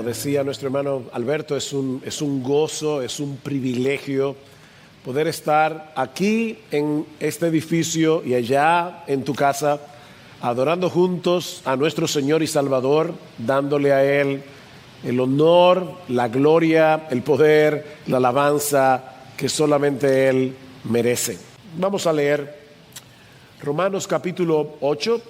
decía nuestro hermano Alberto, es un gozo, es un privilegio poder estar aquí en este edificio y allá en tu casa, adorando juntos a nuestro Señor y Salvador, dándole a Él el honor, la gloria, el poder, la alabanza que solamente Él merece. Vamos a leer Romanos capítulo 8,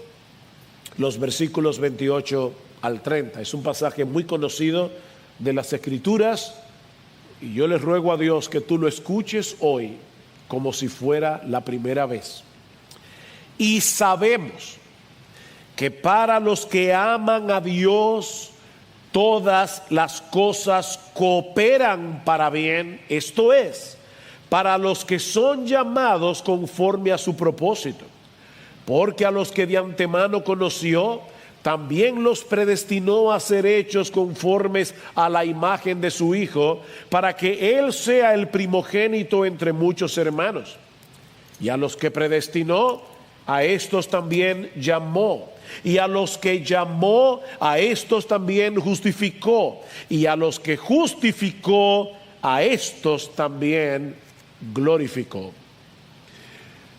los versículos 28 al 30. Es un pasaje muy conocido de las Escrituras y yo les ruego a Dios que tú lo escuches hoy como si fuera la primera vez. Y sabemos que para los que aman a Dios, todas las cosas cooperan para bien, esto es, para los que son llamados conforme a su propósito. Porque a los que de antemano conoció, también los predestinó a ser hechos conformes a la imagen de su Hijo, para que Él sea el primogénito entre muchos hermanos. Y a los que predestinó, a estos también llamó. Y a los que llamó, a estos también justificó. Y a los que justificó, a estos también glorificó.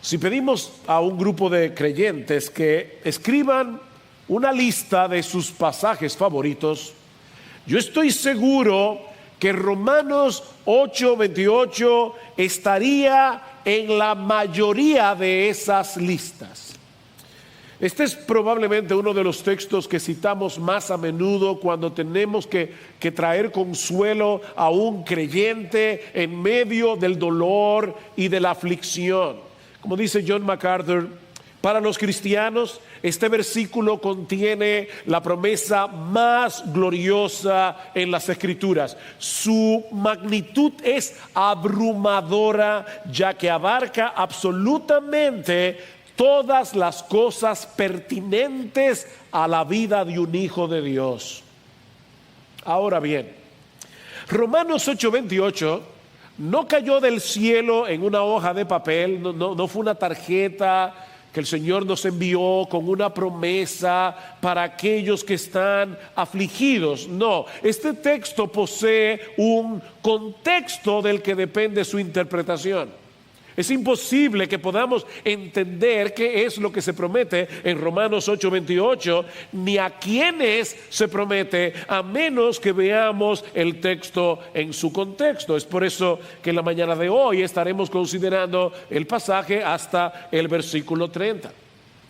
Si pedimos a un grupo de creyentes que escriban una lista de sus pasajes favoritos, yo estoy seguro que Romanos 8:28 estaría en la mayoría de esas listas. Este es probablemente uno de los textos que citamos más a menudo cuando tenemos que traer consuelo a un creyente en medio del dolor y de la aflicción. Como dice John MacArthur, para los cristianos este versículo contiene la promesa más gloriosa en las Escrituras. Su magnitud es abrumadora, ya que abarca absolutamente todas las cosas pertinentes a la vida de un hijo de Dios. Ahora bien, Romanos 8:28 no cayó del cielo en una hoja de papel, no fue una tarjeta que el Señor nos envió con una promesa para aquellos que están afligidos. No, este texto posee un contexto del que depende su interpretación. Es imposible que podamos entender qué es lo que se promete en Romanos 8:28, ni a quiénes se promete, a menos que veamos el texto en su contexto. Es por eso que en la mañana de hoy estaremos considerando el pasaje hasta el versículo 30.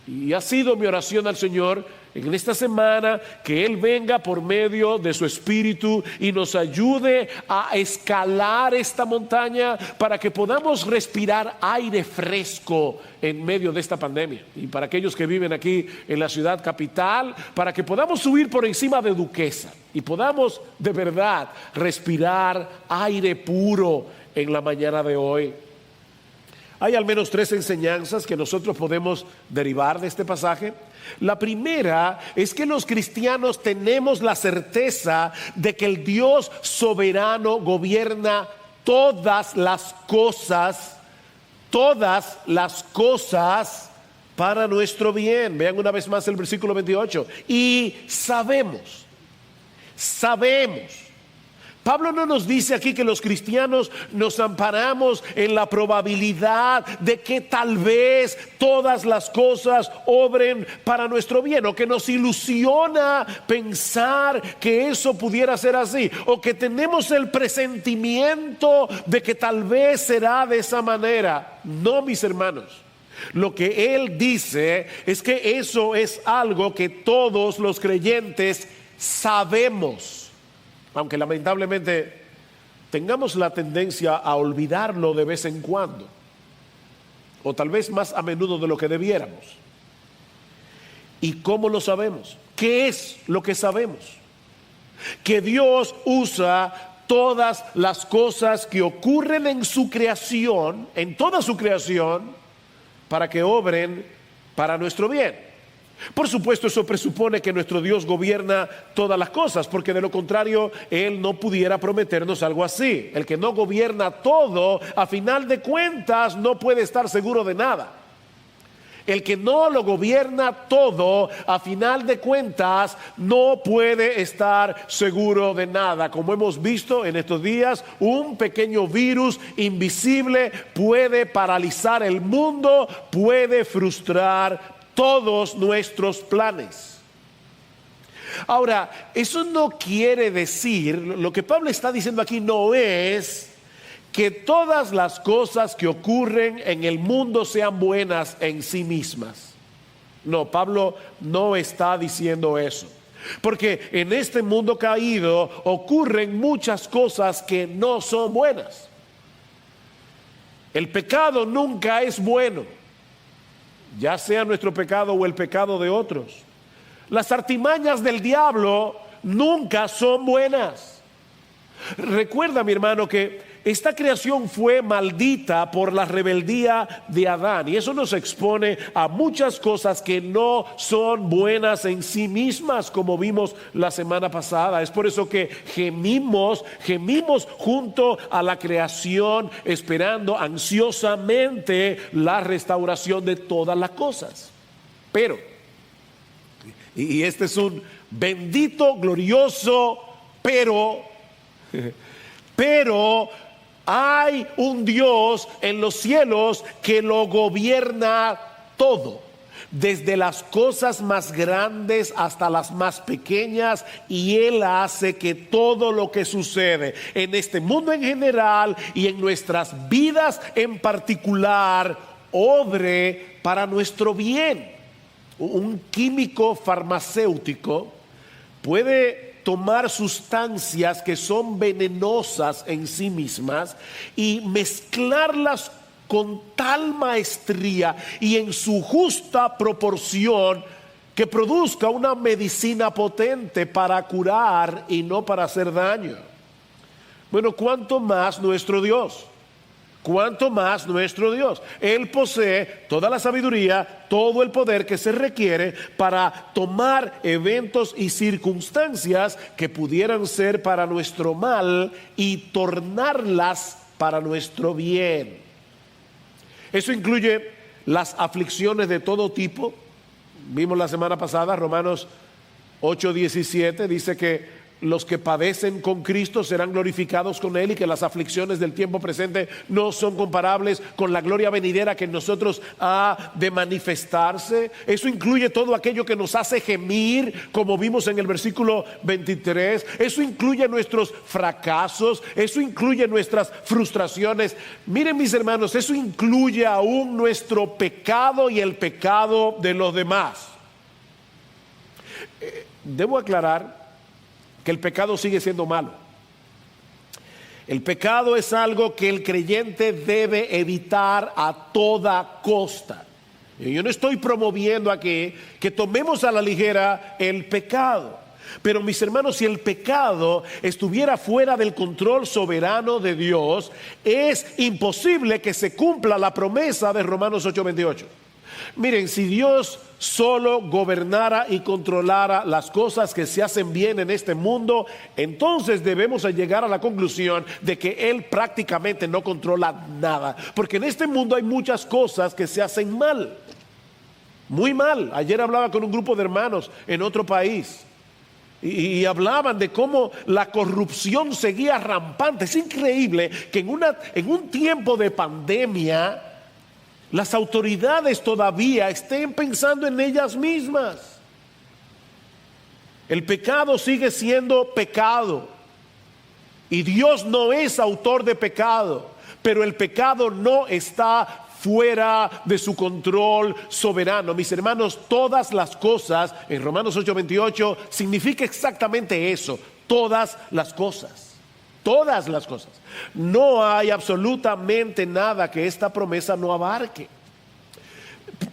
Y ha sido mi oración al Señor en esta semana que Él venga por medio de su Espíritu y nos ayude a escalar esta montaña para que podamos respirar aire fresco en medio de esta pandemia. Y para aquellos que viven aquí en la ciudad capital, para que podamos subir por encima de Duquesa y podamos de verdad respirar aire puro en la mañana de hoy. Hay al menos 3 enseñanzas que nosotros podemos derivar de este pasaje. La primera es que los cristianos tenemos la certeza de que el Dios soberano gobierna todas las cosas para nuestro bien. Vean una vez más el versículo 28. Y sabemos. Pablo no nos dice aquí que los cristianos nos amparamos en la probabilidad de que tal vez todas las cosas obren para nuestro bien, o que nos ilusiona pensar que eso pudiera ser así, o que tenemos el presentimiento de que tal vez será de esa manera. No, mis hermanos. Lo que él dice es que eso es algo que todos los creyentes sabemos. Aunque lamentablemente tengamos la tendencia a olvidarlo de vez en cuando, o tal vez más a menudo de lo que debiéramos. ¿Y cómo lo sabemos? ¿Qué es lo que sabemos? Que Dios usa todas las cosas que ocurren en su creación, en toda su creación, para que obren para nuestro bien. Por supuesto, eso presupone que nuestro Dios gobierna todas las cosas, porque de lo contrario Él no pudiera prometernos algo así. El que no gobierna todo, a final de cuentas no puede estar seguro de nada. El que no lo gobierna todo, a final de cuentas, no puede estar seguro de nada. Como hemos visto en estos días, un pequeño virus invisible puede paralizar el mundo, puede frustrar todos nuestros planes. Ahora, eso no quiere decir, lo que Pablo está diciendo aquí no es que todas las cosas que ocurren en el mundo sean buenas en sí mismas. No, Pablo no está diciendo eso. Porque en este mundo caído ocurren muchas cosas que no son buenas. El pecado nunca es bueno, ya sea nuestro pecado o el pecado de otros. Las artimañas del diablo nunca son buenas. Recuerda, mi hermano, que esta creación fue maldita por la rebeldía de Adán, y eso nos expone a muchas cosas que no son buenas en sí mismas, como vimos la semana pasada. Es por eso que gemimos junto a la creación, esperando ansiosamente la restauración de todas las cosas. Pero, y este es un bendito, glorioso pero hay un Dios en los cielos que lo gobierna todo, desde las cosas más grandes hasta las más pequeñas, y Él hace que todo lo que sucede en este mundo en general y en nuestras vidas en particular obre para nuestro bien. Un químico farmacéutico puede tomar sustancias que son venenosas en sí mismas y mezclarlas con tal maestría y en su justa proporción que produzca una medicina potente para curar y no para hacer daño. Bueno, ¿cuánto más nuestro Dios? ¿Cuánto más nuestro Dios? Él posee toda la sabiduría, todo el poder que se requiere para tomar eventos y circunstancias que pudieran ser para nuestro mal y tornarlas para nuestro bien. Eso incluye las aflicciones de todo tipo. Vimos la semana pasada, Romanos 8:17, dice que los que padecen con Cristo serán glorificados con Él, y que las aflicciones del tiempo presente no son comparables con la gloria venidera que en nosotros ha de manifestarse. Eso incluye todo aquello que nos hace gemir, como vimos en el versículo 23. Eso incluye nuestros fracasos, eso incluye nuestras frustraciones. Miren, mis hermanos, eso incluye aún nuestro pecado y el pecado de los demás. Debo aclarar que el pecado sigue siendo malo. El pecado es algo que el creyente debe evitar a toda costa. Yo no estoy promoviendo aquí que tomemos a la ligera el pecado. Pero, mis hermanos, si el pecado estuviera fuera del control soberano de Dios, es imposible que se cumpla la promesa de Romanos 8:28. Miren, si Dios solo gobernara y controlara las cosas que se hacen bien en este mundo, entonces debemos llegar a la conclusión de que Él prácticamente no controla nada, porque en este mundo hay muchas cosas que se hacen mal, muy mal. Ayer hablaba con un grupo de hermanos en otro país y hablaban de cómo la corrupción seguía rampante. Es increíble que en un tiempo de pandemia las autoridades todavía estén pensando en ellas mismas. El pecado sigue siendo pecado y Dios no es autor de pecado, pero el pecado no está fuera de su control soberano. Mis hermanos, todas las cosas en Romanos 8:28 significa exactamente eso: todas las cosas. Todas las cosas. No hay absolutamente nada que esta promesa no abarque.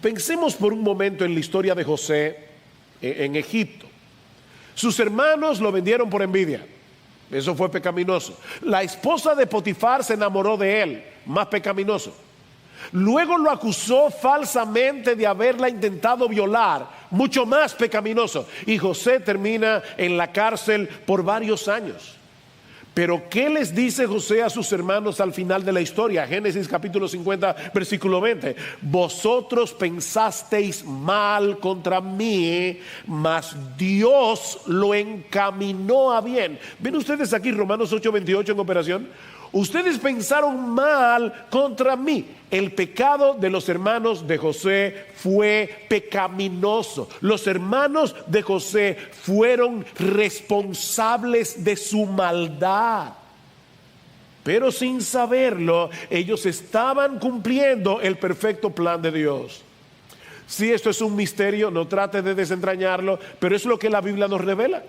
Pensemos por un momento en la historia de José en Egipto. Sus hermanos lo vendieron por envidia. Eso fue pecaminoso. La esposa de Potifar se enamoró de él, más pecaminoso. Luego lo acusó falsamente de haberla intentado violar, mucho más pecaminoso. Y José termina en la cárcel por varios años. Pero ¿qué les dice José a sus hermanos al final de la historia? Génesis capítulo 50, versículo 20. Vosotros pensasteis mal contra mí, mas Dios lo encaminó a bien. ¿Ven ustedes aquí Romanos 8, 28 en operación? Ustedes pensaron mal contra mí. El pecado de los hermanos de José fue pecaminoso. Los hermanos de José fueron responsables de su maldad. Pero sin saberlo, ellos estaban cumpliendo el perfecto plan de Dios. Si esto es un misterio, no trate de desentrañarlo, pero es lo que la Biblia nos revela.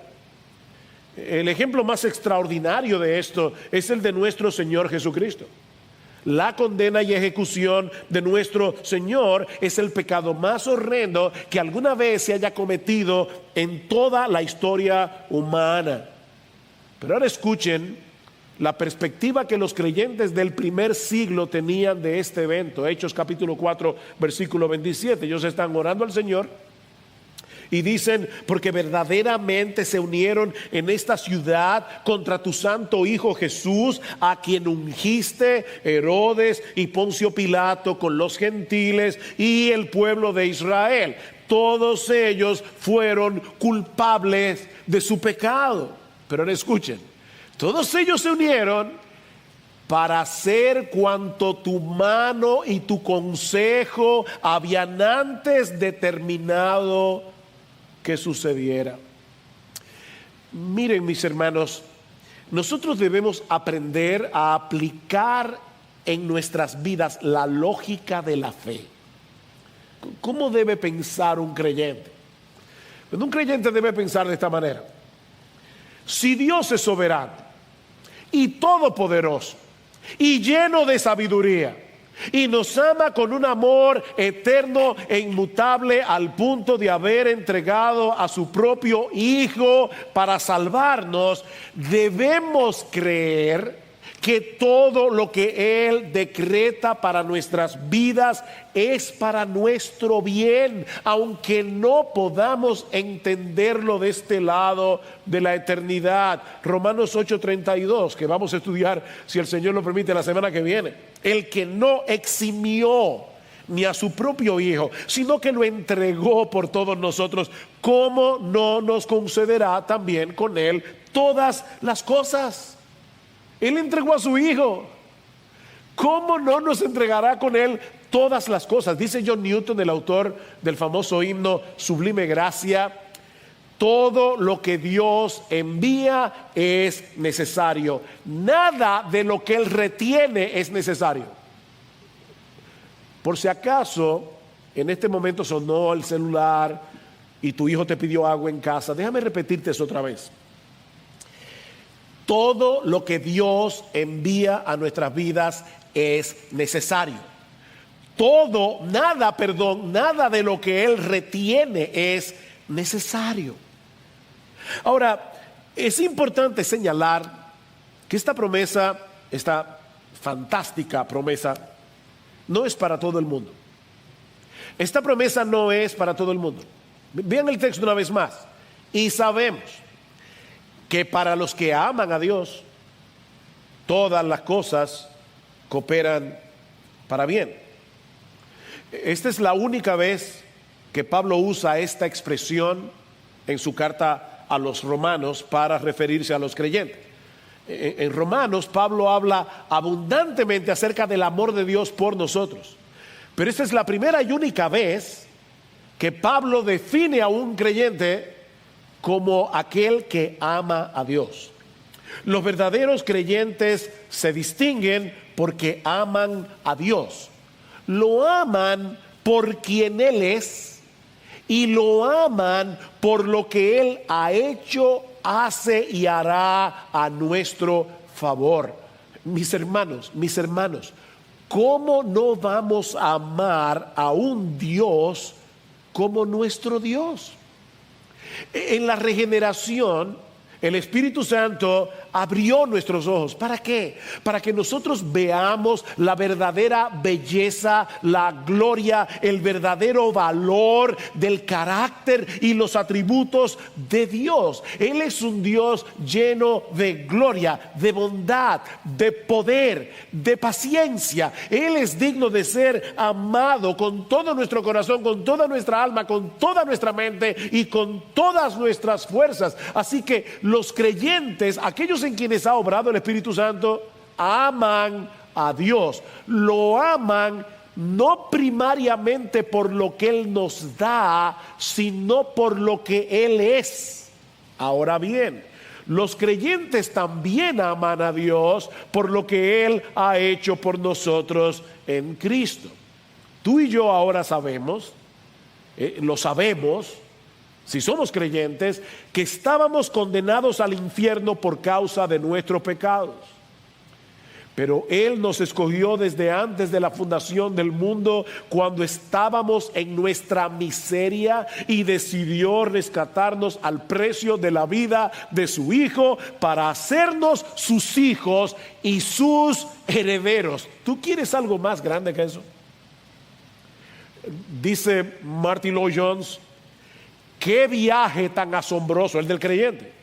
El ejemplo más extraordinario de esto es el de nuestro Señor Jesucristo. La condena y ejecución de nuestro Señor es el pecado más horrendo que alguna vez se haya cometido en toda la historia humana. Pero ahora escuchen la perspectiva que los creyentes del primer siglo tenían de este evento. Hechos capítulo 4, versículo 27. Ellos están orando al Señor y dicen: porque verdaderamente se unieron en esta ciudad contra tu santo Hijo Jesús, a quien ungiste Herodes y Poncio Pilato con los gentiles y el pueblo de Israel. Todos ellos fueron culpables de su pecado. Pero ahora escuchen, todos ellos se unieron para hacer cuanto tu mano y tu consejo habían antes determinado que sucediera. Miren, mis hermanos, nosotros debemos aprender a aplicar en nuestras vidas la lógica de la fe. ¿Cómo debe pensar un creyente? Pues un creyente debe pensar de esta manera: si Dios es soberano y todopoderoso y lleno de sabiduría, y nos ama con un amor eterno e inmutable al punto de haber entregado a su propio Hijo para salvarnos, debemos creer que todo lo que Él decreta para nuestras vidas es para nuestro bien, aunque no podamos entenderlo de este lado de la eternidad. Romanos 8:32, que vamos a estudiar, si el Señor lo permite, la semana que viene. El que no eximió ni a su propio Hijo, sino que lo entregó por todos nosotros, ¿cómo no nos concederá también con Él todas las cosas? Él entregó a su Hijo. ¿Cómo no nos entregará con Él todas las cosas? Dice John Newton, el autor del famoso himno Sublime Gracia: todo lo que Dios envía es necesario. Nada de lo que Él retiene es necesario. Por si acaso en este momento sonó el celular y tu hijo te pidió agua en casa, déjame repetirte eso otra vez. Todo lo que Dios envía a nuestras vidas es necesario. Nada de lo que Él retiene es necesario. Ahora, es importante señalar que esta promesa, esta fantástica promesa, no es para todo el mundo. Esta promesa no es para todo el mundo. Vean el texto una vez más. Y sabemos que para los que aman a Dios, todas las cosas cooperan para bien. Esta es la única vez que Pablo usa esta expresión en su carta a los romanos para referirse a los creyentes. En Romanos, Pablo habla abundantemente acerca del amor de Dios por nosotros. Pero esta es la primera y única vez que Pablo define a un creyente como aquel que ama a Dios. Los verdaderos creyentes se distinguen porque aman a Dios. Lo aman por quien Él es y lo aman por lo que Él ha hecho, hace y hará a nuestro favor. Mis hermanos, ¿cómo no vamos a amar a un Dios como nuestro Dios? En la regeneración, el Espíritu Santo abrió nuestros ojos. ¿Para qué? Para que nosotros veamos la verdadera belleza, la gloria, el verdadero valor del carácter y los atributos de Dios. Él es un Dios lleno de gloria, de bondad, de poder, de paciencia. Él es digno de ser amado con todo nuestro corazón, con toda nuestra alma, con toda nuestra mente y con todas nuestras fuerzas. Así que los creyentes, aquellos en quienes ha obrado el Espíritu Santo, aman a Dios. Lo aman no primariamente por lo que Él nos da, sino por lo que Él es. Ahora bien, los creyentes también aman a Dios por lo que Él ha hecho por nosotros en Cristo. Tú y yo ahora sabemos, lo sabemos, si somos creyentes, que estábamos condenados al infierno por causa de nuestros pecados. Pero Él nos escogió desde antes de la fundación del mundo, cuando estábamos en nuestra miseria, y decidió rescatarnos al precio de la vida de su Hijo para hacernos sus hijos y sus herederos. ¿Tú quieres algo más grande que eso? Dice Martin Lloyd-Jones: qué viaje tan asombroso el del creyente,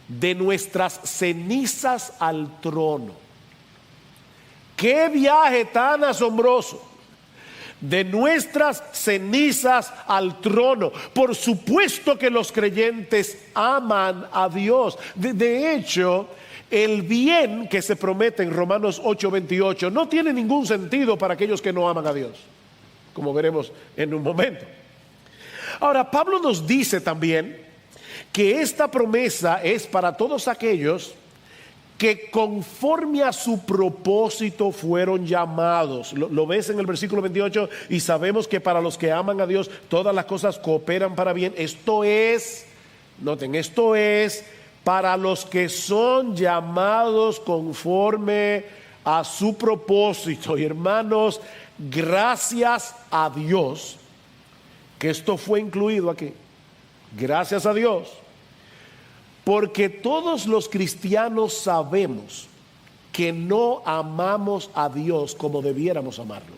de nuestras cenizas al trono. Qué viaje tan asombroso, de nuestras cenizas al trono. Por supuesto que los creyentes aman a Dios. De hecho, el bien que se promete en Romanos 8:28 no tiene ningún sentido para aquellos que no aman a Dios, como veremos en un momento. Ahora, Pablo nos dice también que esta promesa es para todos aquellos que conforme a su propósito fueron llamados. Lo ves en el versículo 28, y sabemos que para los que aman a Dios todas las cosas cooperan para bien. Esto es, noten, esto es para los que son llamados conforme a su propósito. Y hermanos, gracias a Dios que esto fue incluido aquí. Gracias a Dios. Porque todos los cristianos sabemos que no amamos a Dios como debiéramos amarlo.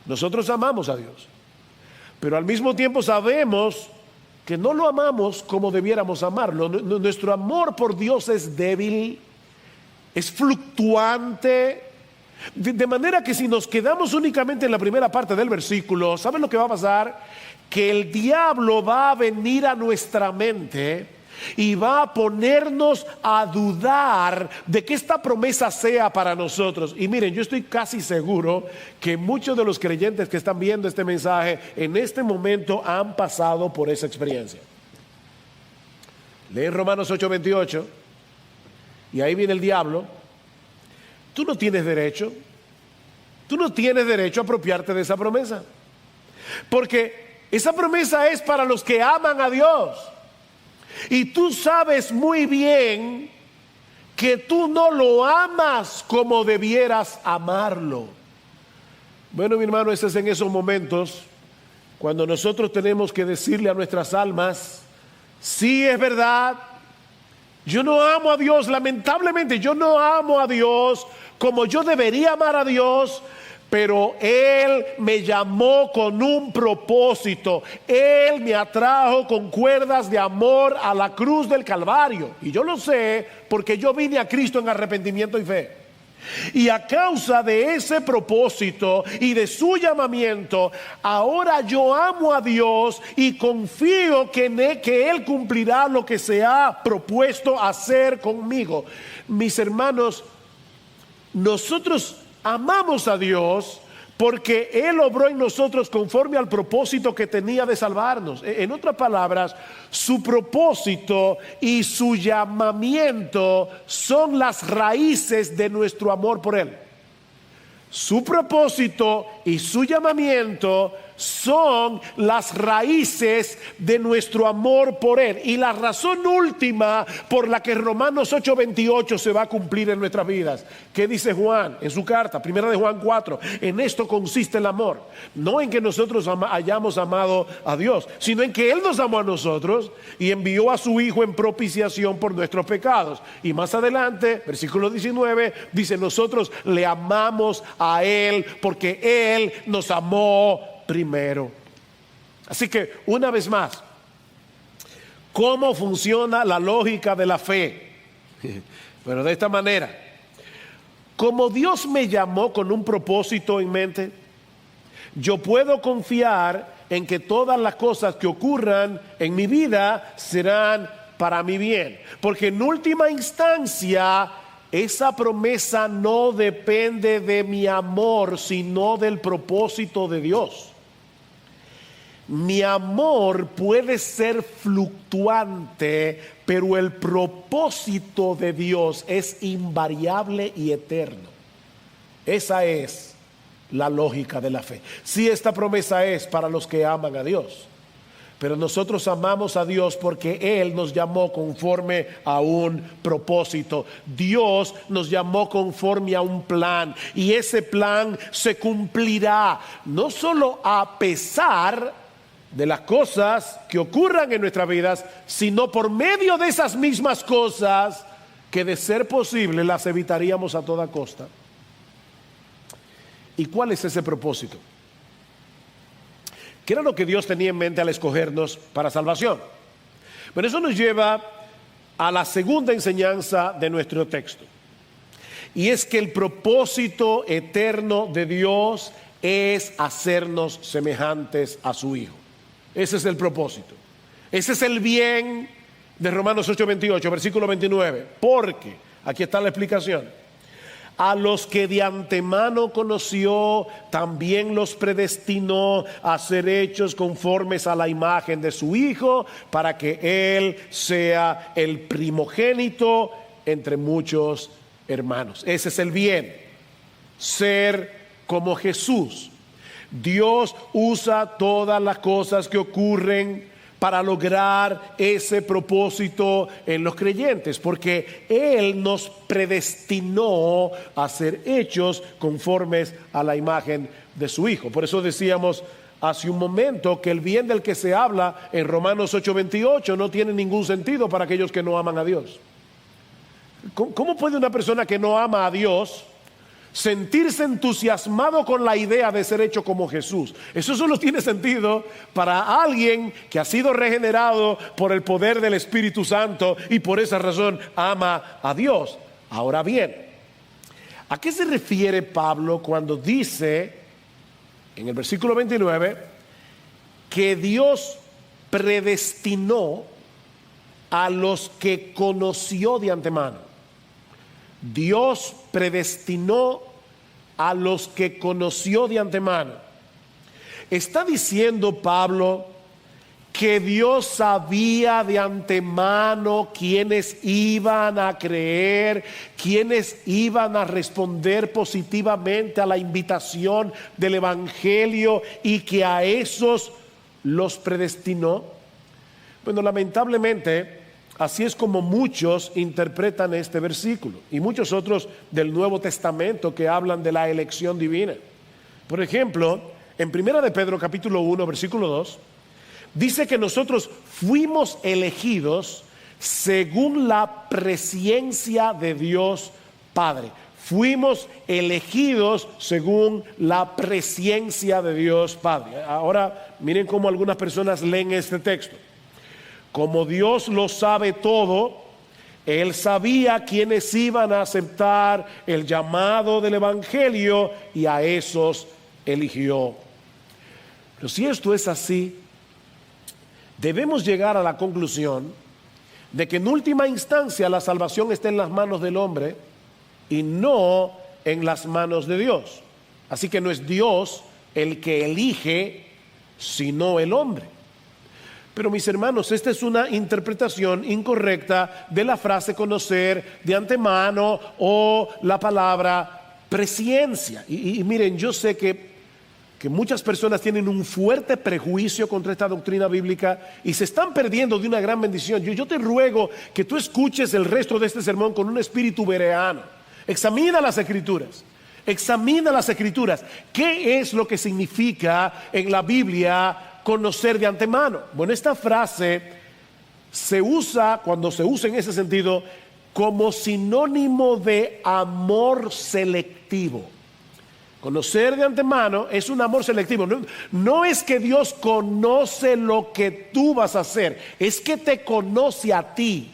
Nosotros amamos a Dios, pero al mismo tiempo sabemos que no lo amamos como debiéramos amarlo. Nuestro amor por Dios es débil, es fluctuante, de manera que si nos quedamos únicamente en la primera parte del versículo, ¿saben lo que va a pasar? Que el diablo va a venir a nuestra mente y va a ponernos a dudar de que esta promesa sea para nosotros. Y miren, yo estoy casi seguro que muchos de los creyentes que están viendo este mensaje en este momento han pasado por esa experiencia. Leen Romanos 8:28 y ahí viene el diablo. Tú no tienes derecho a apropiarte de esa promesa, porque esa promesa es para los que aman a Dios. Y tú sabes muy bien que tú no lo amas como debieras amarlo. Bueno, mi hermano, ese es en esos momentos cuando nosotros tenemos que decirle a nuestras almas: sí, es verdad, yo no amo a Dios, lamentablemente yo no amo a Dios como yo debería amar a Dios, pero Él me llamó con un propósito. Él me atrajo con cuerdas de amor a la cruz del Calvario. Y yo lo sé porque yo vine a Cristo en arrepentimiento y fe. Y a causa de ese propósito y de su llamamiento, ahora yo amo a Dios y confío que Él cumplirá lo que se ha propuesto hacer conmigo. Mis hermanos, nosotros amamos a Dios porque Él obró en nosotros conforme al propósito que tenía de salvarnos. En otras palabras, su propósito y su llamamiento son las raíces de nuestro amor por Él. Su propósito y su llamamiento son las raíces de nuestro amor por Él. Y la razón última por la que Romanos 8:28 se va a cumplir en nuestras vidas. ¿Qué dice Juan en su carta? Primera de Juan 4. En esto consiste el amor. No en que nosotros hayamos amado a Dios, sino en que Él nos amó a nosotros y envió a su Hijo en propiciación por nuestros pecados. Y más adelante, versículo 19, dice: nosotros le amamos a Él porque Él nos amó primero. Así que, una vez más, ¿cómo funciona la lógica de la fe? Bueno, de esta manera: como Dios me llamó con un propósito en mente, yo puedo confiar en que todas las cosas que ocurran en mi vida serán para mi bien, porque en última instancia esa promesa no depende de mi amor, sino del propósito de Dios. Mi amor puede ser fluctuante, pero el propósito de Dios es invariable y eterno. Esa es la lógica de la fe. Sí, esta promesa es para los que aman a Dios, pero nosotros amamos a Dios porque Él nos llamó conforme a un propósito. Dios nos llamó conforme a un plan, y ese plan se cumplirá no solo a pesar de las cosas que ocurran en nuestras vidas, sino por medio de esas mismas cosas que, de ser posible, las evitaríamos a toda costa. ¿Y cuál es ese propósito? ¿Qué era lo que Dios tenía en mente al escogernos para salvación? Pero eso nos lleva a la segunda enseñanza de nuestro texto. Y es que el propósito eterno de Dios es hacernos semejantes a su Hijo. Ese es el propósito. Ese es el bien de Romanos 8:28, versículo 29. Porque, aquí está la explicación: a los que de antemano conoció, también los predestinó a ser hechos conformes a la imagen de su Hijo, para que Él sea el primogénito entre muchos hermanos. Ese es el bien, ser como Jesús. Dios usa todas las cosas que ocurren para lograr ese propósito en los creyentes, porque Él nos predestinó a ser hechos conformes a la imagen de su Hijo. Por eso decíamos hace un momento que el bien del que se habla en Romanos 8:28 no tiene ningún sentido para aquellos que no aman a Dios. ¿Cómo puede una persona que no ama a Dios sentirse entusiasmado con la idea de ser hecho como Jesús? Eso solo tiene sentido para alguien que ha sido regenerado por el poder del Espíritu Santo y por esa razón ama a Dios. Ahora bien, ¿a qué se refiere Pablo cuando dice en el versículo 29 que Dios predestinó a los que conoció de antemano? Dios predestinó a los que conoció de antemano. ¿Está diciendo Pablo que Dios sabía de antemano quiénes iban a creer, quiénes iban a responder positivamente a la invitación del Evangelio y que a esos los predestinó? Bueno, lamentablemente así es como muchos interpretan este versículo y muchos otros del Nuevo Testamento que hablan de la elección divina. Por ejemplo, en 1 de Pedro capítulo 1 versículo 2 dice que nosotros fuimos elegidos según la presciencia de Dios Padre. Fuimos elegidos según la presciencia de Dios Padre. Ahora miren cómo algunas personas leen este texto. Como Dios lo sabe todo, Él sabía quiénes iban a aceptar el llamado del Evangelio y a esos eligió. Pero si esto es así, debemos llegar a la conclusión de que en última instancia la salvación está en las manos del hombre y no en las manos de Dios. Así que no es Dios el que elige, sino el hombre. Pero mis hermanos, esta es una interpretación incorrecta de la frase conocer de antemano o la palabra presciencia. Y miren, yo sé que que muchas personas tienen un fuerte prejuicio contra esta doctrina bíblica y se están perdiendo de una gran bendición. Yo te ruego que tú escuches el resto de este sermón con un espíritu bereano. Examina las Escrituras. Examina las Escrituras. ¿Qué es lo que significa en la Biblia conocer de antemano? Bueno, esta frase se usa, cuando se usa en ese sentido, como sinónimo de amor selectivo. Conocer de antemano es un amor selectivo. No es que Dios conoce lo que tú vas a hacer, es que te conoce a ti.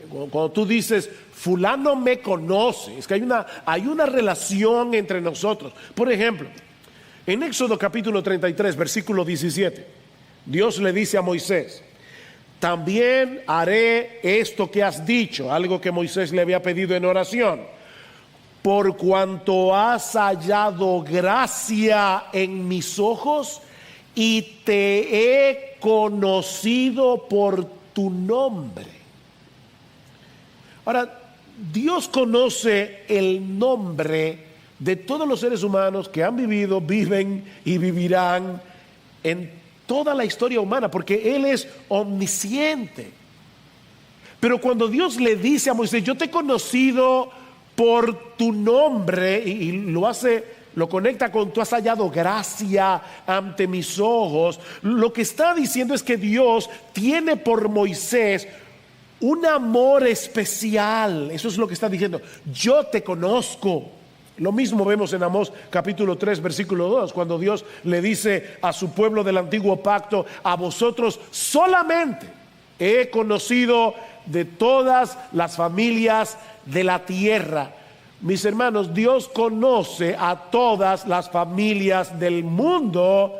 Cuando tú dices, fulano me conoce, es que hay una relación entre nosotros. Por ejemplo, en Éxodo capítulo 33, versículo 17, Dios le dice a Moisés, también haré esto que has dicho, algo que Moisés le había pedido en oración. Por cuanto has hallado gracia en mis ojos y te he conocido por tu nombre. Ahora, Dios conoce el nombre de todos los seres humanos que han vivido, viven y vivirán en toda la historia humana, porque Él es omnisciente. Pero cuando Dios le dice a Moisés, yo te he conocido por tu nombre, y lo conecta con tú has hallado gracia ante mis ojos, lo que está diciendo es que Dios tiene por Moisés un amor especial. Eso es lo que está diciendo, yo te conozco. Lo mismo vemos en Amós capítulo 3 versículo 2, cuando Dios le dice a su pueblo del antiguo pacto, a vosotros solamente he conocido de todas las familias de la tierra. Mis hermanos, Dios conoce a todas las familias del mundo,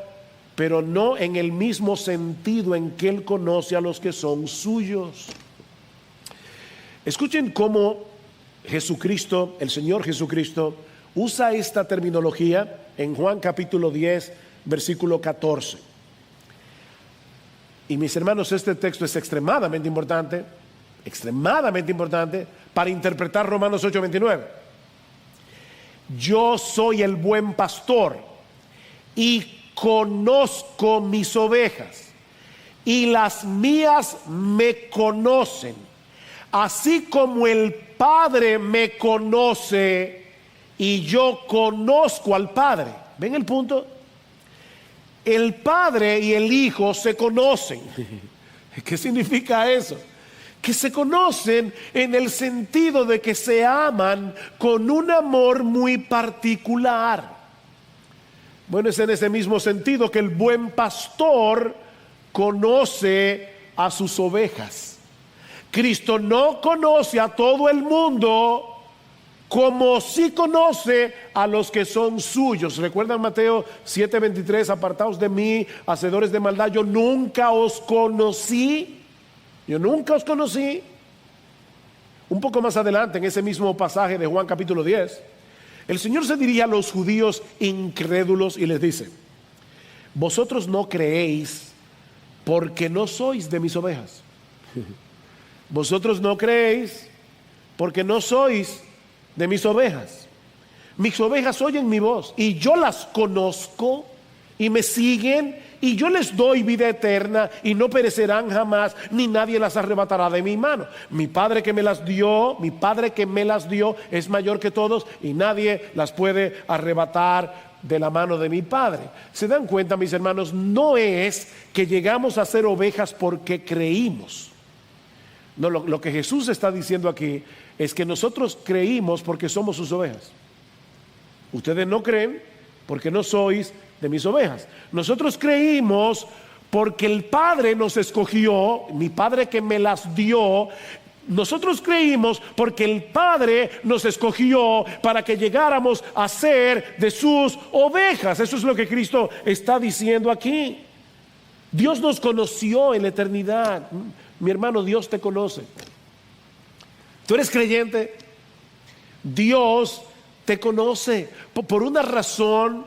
pero no en el mismo sentido en que Él conoce a los que son suyos. Escuchen cómo Jesucristo, el Señor Jesucristo, usa esta terminología en Juan capítulo 10, versículo 14. Y mis hermanos, este texto es extremadamente importante para interpretar Romanos 8:29. Yo soy el buen pastor y conozco mis ovejas y las mías me conocen, así como el Padre me conoce y yo conozco al Padre. ¿Ven el punto? El Padre y el Hijo se conocen. ¿Qué significa eso? Que se conocen en el sentido de que se aman con un amor muy particular. Bueno, es en ese mismo sentido que el buen pastor conoce a sus ovejas. Cristo no conoce a todo el mundo como sí conoce a los que son suyos. ¿Recuerdan Mateo 7:23? Apartaos de mí, hacedores de maldad, yo nunca os conocí. Yo nunca os conocí. Un poco más adelante, en ese mismo pasaje de Juan capítulo 10, el Señor se dirige a los judíos incrédulos y les dice, vosotros no creéis porque no sois de mis ovejas. Vosotros no creéis porque no sois de mis ovejas. Mis ovejas oyen mi voz y yo las conozco y me siguen y yo les doy vida eterna y no perecerán jamás, ni nadie las arrebatará de mi mano. Mi Padre que me las dio es mayor que todos y nadie las puede arrebatar de la mano de mi Padre. ¿Se dan cuenta, mis hermanos? No es que llegamos a ser ovejas porque creímos. No, lo que Jesús está diciendo aquí es que nosotros creímos porque somos sus ovejas. Ustedes no creen porque no sois de mis ovejas. Nosotros creímos porque el Padre nos escogió, mi Padre que me las dio. Nosotros creímos porque el Padre nos escogió para que llegáramos a ser de sus ovejas. Eso es lo que Cristo está diciendo aquí. Dios nos conoció en la eternidad. Mi hermano, Dios te conoce. Tú eres creyente, Dios te conoce. Por una razón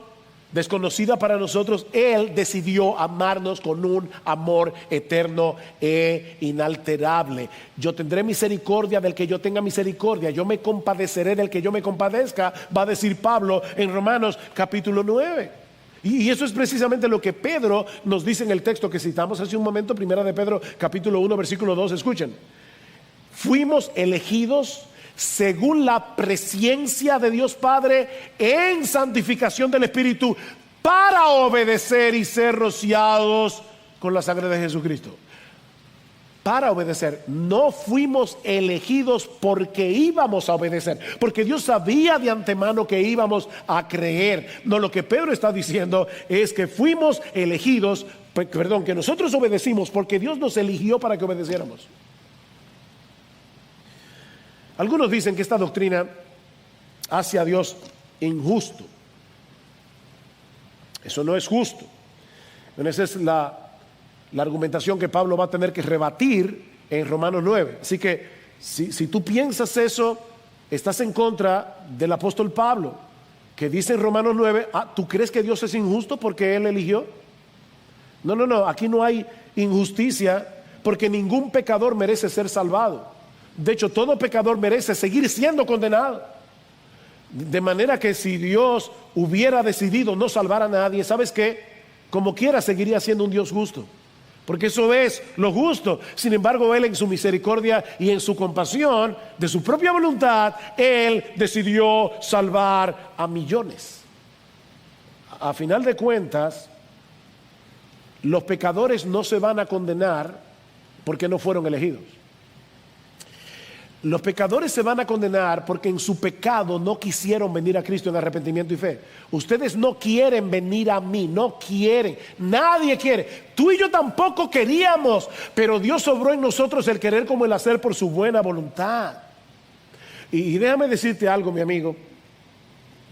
desconocida para nosotros, Él decidió amarnos con un amor eterno e inalterable. Yo tendré misericordia del que yo tenga misericordia, yo me compadeceré del que yo me compadezca, va a decir Pablo en Romanos capítulo 9. Y eso es precisamente lo que Pedro nos dice en el texto que citamos hace un momento, primera de Pedro, capítulo 1, versículo 2. Escuchen: fuimos elegidos según la presciencia de Dios Padre en santificación del Espíritu para obedecer y ser rociados con la sangre de Jesucristo. Para obedecer. No fuimos elegidos porque íbamos a obedecer, porque Dios sabía de antemano que íbamos a creer. No, lo que Pedro está diciendo es que fuimos elegidos, que nosotros obedecimos porque Dios nos eligió para que obedeciéramos. Algunos dicen que esta doctrina hace a Dios injusto. Eso no es justo. Bueno, esa es la argumentación que Pablo va a tener que rebatir en Romanos 9. Así que si tú piensas eso, estás en contra del apóstol Pablo, que dice en Romanos 9, ¿tú crees que Dios es injusto porque Él eligió? No, aquí no hay injusticia, porque ningún pecador merece ser salvado. De hecho, todo pecador merece seguir siendo condenado. De manera que si Dios hubiera decidido no salvar a nadie, ¿sabes qué? Como quiera seguiría siendo un Dios justo, porque eso es lo justo. Sin embargo, Él en su misericordia y en su compasión, de su propia voluntad, Él decidió salvar a millones. A final de cuentas, los pecadores no se van a condenar porque no fueron elegidos. Los pecadores se van a condenar porque en su pecado no quisieron venir a Cristo en arrepentimiento y fe. Ustedes no quieren venir a mí, no quieren, nadie quiere. Tú y yo tampoco queríamos, pero Dios obró en nosotros el querer como el hacer por su buena voluntad. Y déjame decirte algo, mi amigo.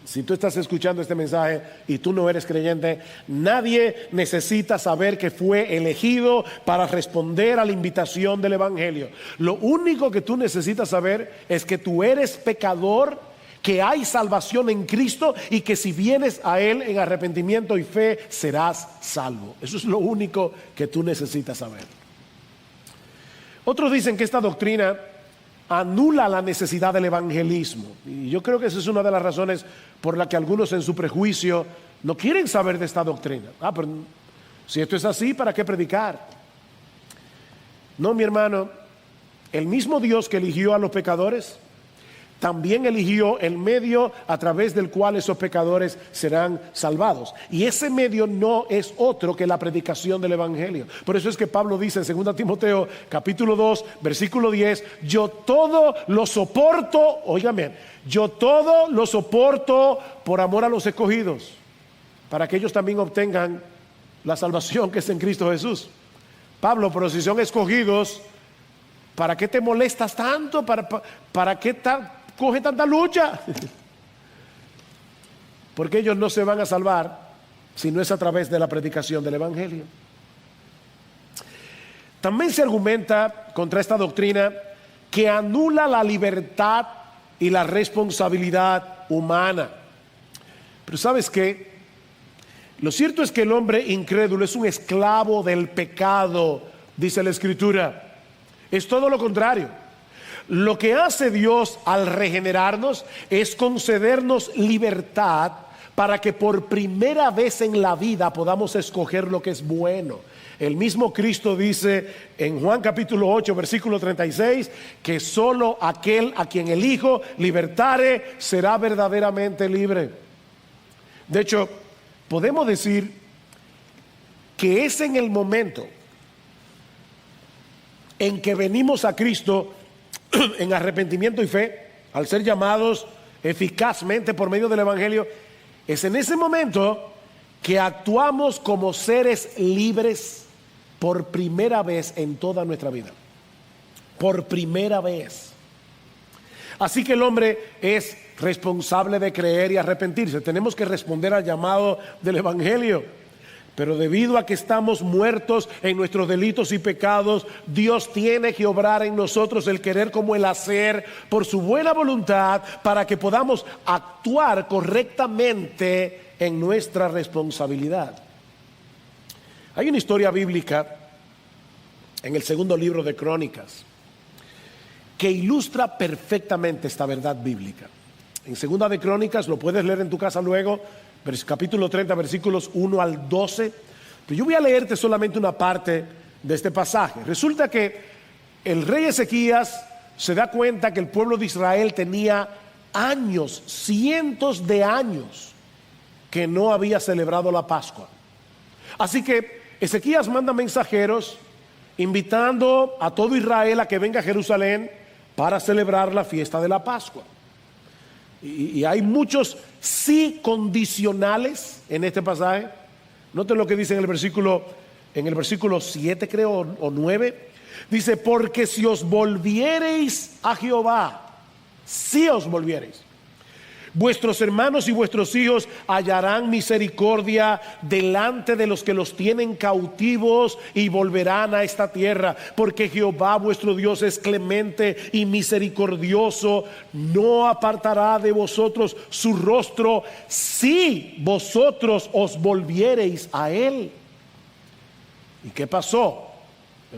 Si tú estás escuchando este mensaje y tú no eres creyente, nadie necesita saber que fue elegido para responder a la invitación del Evangelio. Lo único que tú necesitas saber es que tú eres pecador, que hay salvación en Cristo y que si vienes a Él en arrepentimiento y fe serás salvo. Eso es lo único que tú necesitas saber. Otros dicen que esta doctrina anula la necesidad del evangelismo, y yo creo que esa es una de las razones por la que algunos en su prejuicio no quieren saber de esta doctrina. Pero si esto es así, ¿para qué predicar? No, mi hermano, el mismo Dios que eligió a los pecadores también eligió el medio a través del cual esos pecadores serán salvados. Y ese medio no es otro que la predicación del Evangelio. Por eso es que Pablo dice en 2 Timoteo capítulo 2, versículo 10, yo todo lo soporto, óigame, yo todo lo soporto por amor a los escogidos, para que ellos también obtengan la salvación que es en Cristo Jesús. Pablo, pero si son escogidos, ¿para qué te molestas tanto? ¿Para qué coge tanta lucha? Porque ellos no se van a salvar si no es a través de la predicación del Evangelio. También se argumenta contra esta doctrina que anula la libertad y la responsabilidad humana. Pero ¿sabes qué? Lo cierto es que el hombre incrédulo es un esclavo del pecado, dice la Escritura. Es todo lo contrario. Lo que hace Dios al regenerarnos es concedernos libertad para que por primera vez en la vida podamos escoger lo que es bueno. El mismo Cristo dice en Juan capítulo 8 versículo 36 que solo aquel a quien el Hijo libertare será verdaderamente libre. De hecho, podemos decir que es en el momento en que venimos a Cristo en arrepentimiento y fe, al ser llamados eficazmente por medio del Evangelio, es en ese momento que actuamos como seres libres por primera vez en toda nuestra vida. Por primera vez. Así que el hombre es responsable de creer y arrepentirse. Tenemos que responder al llamado del Evangelio. Pero debido a que estamos muertos en nuestros delitos y pecados, Dios tiene que obrar en nosotros el querer como el hacer por su buena voluntad para que podamos actuar correctamente en nuestra responsabilidad. Hay una historia bíblica en el segundo libro de Crónicas que ilustra perfectamente esta verdad bíblica. En segunda de Crónicas, lo puedes leer en tu casa luego, capítulo 30, versículos 1 al 12. Pero yo voy a leerte solamente una parte de este pasaje. Resulta que el rey Ezequías se da cuenta que el pueblo de Israel tenía años, cientos de años, que no había celebrado la Pascua. Así que Ezequías manda mensajeros invitando a todo Israel a que venga a Jerusalén para celebrar la fiesta de la Pascua. Y hay muchos sí condicionales en este pasaje. Noten lo que dice en el versículo 7, creo, o 9. Dice: porque si os volviereis a Jehová, si os volviereis, vuestros hermanos y vuestros hijos hallarán misericordia delante de los que los tienen cautivos y volverán a esta tierra, porque Jehová vuestro Dios es clemente y misericordioso, no apartará de vosotros su rostro si vosotros os volviereis a él. ¿Y qué pasó?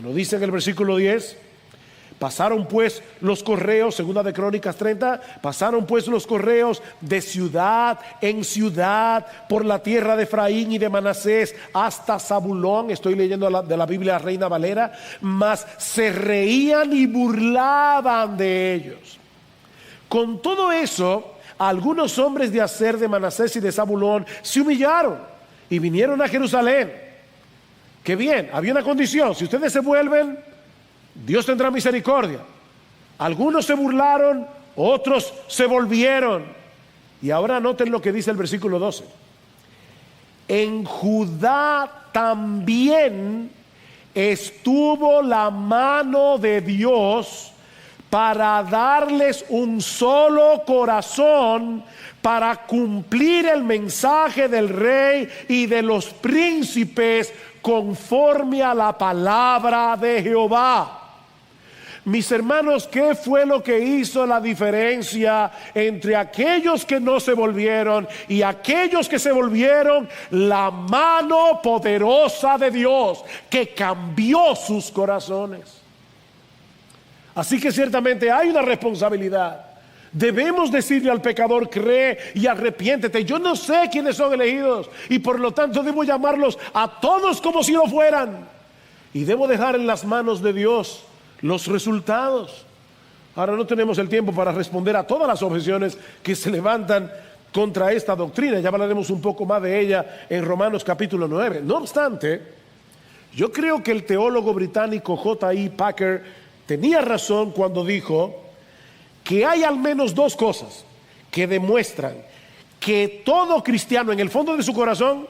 Lo dice en el versículo 10. Pasaron pues los correos, segunda de Crónicas 30, pasaron pues los correos de ciudad en ciudad por la tierra de Efraín y de Manasés hasta Zabulón. Estoy leyendo de la Biblia Reina Valera. Mas se reían y burlaban de ellos. Con todo eso, algunos hombres de Aser, de Manasés y de Zabulón se humillaron y vinieron a Jerusalén. Qué bien, había una condición: si ustedes se vuelven, Dios tendrá misericordia. Algunos se burlaron, otros se volvieron. Y ahora noten lo que dice el versículo 12. En Judá también estuvo la mano de Dios para darles un solo corazón, para cumplir el mensaje del rey y de los príncipes conforme a la palabra de Jehová. Mis hermanos, ¿qué fue lo que hizo la diferencia entre aquellos que no se volvieron y aquellos que se volvieron? La mano poderosa de Dios que cambió sus corazones. Así que ciertamente hay una responsabilidad. Debemos decirle al pecador: cree y arrepiéntete. Yo no sé quiénes son elegidos y por lo tanto debo llamarlos a todos como si lo fueran. Y debo dejar en las manos de Dios los resultados. Ahora no tenemos el tiempo para responder a todas las objeciones que se levantan contra esta doctrina. Ya hablaremos un poco más de ella en Romanos capítulo 9. No obstante, yo creo que el teólogo británico J.I. Packer tenía razón cuando dijo que hay al menos dos cosas que demuestran que todo cristiano en el fondo de su corazón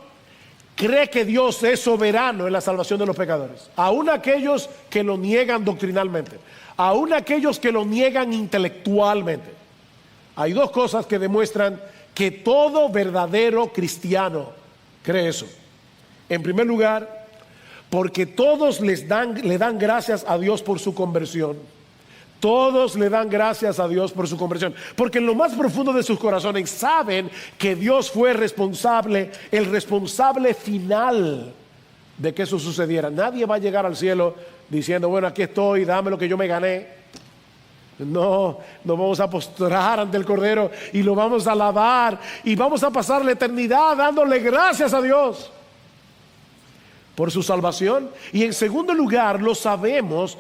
cree que Dios es soberano en la salvación de los pecadores, aún aquellos que lo niegan doctrinalmente, aún aquellos que lo niegan intelectualmente. Hay dos cosas que demuestran que todo verdadero cristiano cree eso. En primer lugar, porque todos le dan gracias a Dios por su conversión. Todos le dan gracias a Dios por su conversión, porque en lo más profundo de sus corazones saben que Dios fue responsable, el responsable final de que eso sucediera. Nadie va a llegar al cielo diciendo: bueno, aquí estoy, dame lo que yo me gané. No, nos vamos a postrar ante el Cordero y lo vamos a alabar y vamos a pasar la eternidad dándole gracias a Dios por su salvación. Y en segundo lugar, lo sabemos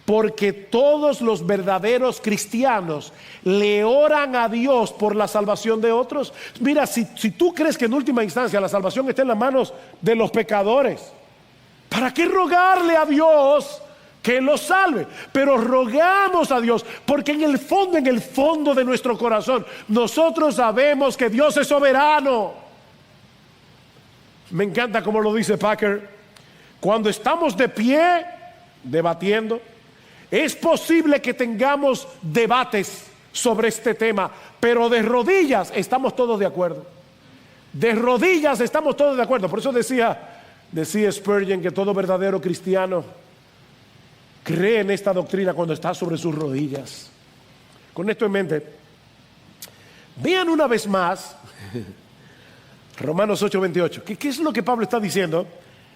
porque todos los verdaderos cristianos le oran a Dios por la salvación de otros. Mira, si tú crees que en última instancia la salvación está en las manos de los pecadores, ¿para qué rogarle a Dios que los salve? Pero rogamos a Dios porque en el fondo de nuestro corazón, nosotros sabemos que Dios es soberano. Me encanta como lo dice Packer: cuando estamos de pie debatiendo, es posible que tengamos debates sobre este tema, pero de rodillas estamos todos de acuerdo. De rodillas estamos todos de acuerdo. Por eso decía Spurgeon que todo verdadero cristiano cree en esta doctrina cuando está sobre sus rodillas. Con esto en mente, vean una vez más Romanos 8:28. ¿Qué es lo que Pablo está diciendo